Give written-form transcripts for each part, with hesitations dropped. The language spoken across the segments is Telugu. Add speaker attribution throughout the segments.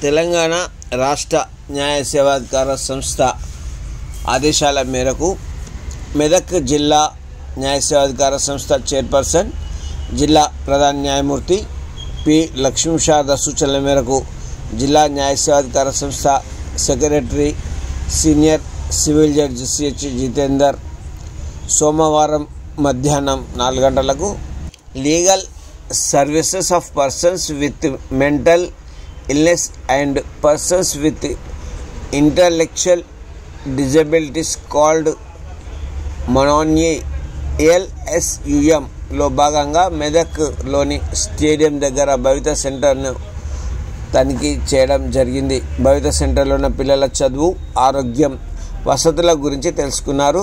Speaker 1: తెలంగాణ రాష్ట్ర న్యాయ సేవాధికార సంస్థ ఆదేశాల మేరకు మెదక్ జిల్లా న్యాయ సేవాధికార సంస్థ చైర్పర్సన్ జిల్లా ప్రధాన న్యాయమూర్తి పి లక్ష్మీ శారద సూచనల మేరకు జిల్లా న్యాయ సేవాధికార సంస్థ secretary senior civil judge CH Jitender సోమవారం మధ్యాహ్నం 4 గంటలకు legal services of persons with mental illness and persons with intellectual disabilities called మనోన్యే LSUMలో భాగంగా మెదక్లోని స్టేడియం దగ్గర భవిత సెంటర్ను తనిఖీ చేయడం జరిగింది. భవిత సెంటర్లో ఉన్న పిల్లల చదువు, ఆరోగ్యం, వసతుల గురించి తెలుసుకున్నారు.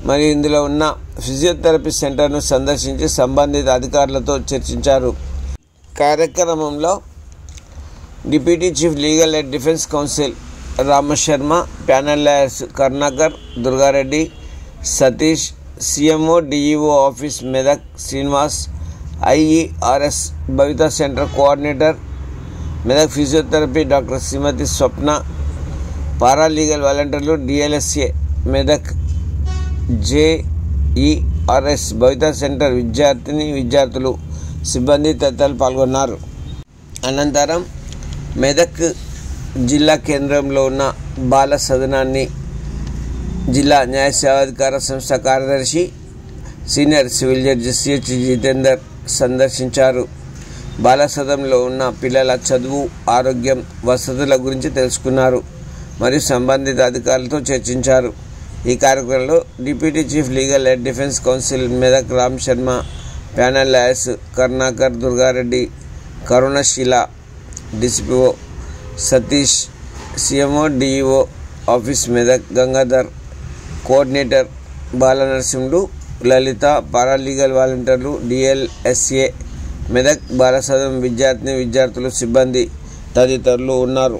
Speaker 1: మరియు ఇందులో ఉన్న ఫిజియోథెరపీ సెంటర్ను సందర్శించి సంబంధిత అధికారులతో చర్చించారు. కార్యక్రమంలో deputy chief legal and defence counsel Ramasharma, panel lawyers Karunakar, Durgareddy, Satish, CMO DEO office Medak Srinivas, IERS Bhavita centre coordinator Medak physiotherapy doctor Srimathi Swapna, paralegal వాలంటీర్లు DLSA Medak, JERS Bhavita centre విద్యార్థులు, సిబ్బంది తదితరులు పాల్గొన్నారు. అనంతరం మెదక్ జిల్లా కేంద్రంలో ఉన్న బాల సదనాన్ని జిల్లా న్యాయ సేవాధికార సంస్థ కార్యదర్శి senior civil judge CH Jitender సందర్శించారు. బాల సదనంలో ఉన్న పిల్లల చదువు, ఆరోగ్యం, వసతుల గురించి తెలుసుకున్నారు మరియు సంబంధిత అధికారులతో చర్చించారు. ఈ కార్యక్రమంలో deputy chief legal and defence council Medak Ram Sharma, panel lawyers Karunakar, Durga Reddy, Karunasheela, DCPO Satish, CMO DEO office Medak Gangadhar, coordinator Balanarasimhudu, Lalitha, paralegal వాలంటీర్లు DLSA మెదక్ బాల సదనం విద్యార్థులు, సిబ్బంది తదితరులు ఉన్నారు.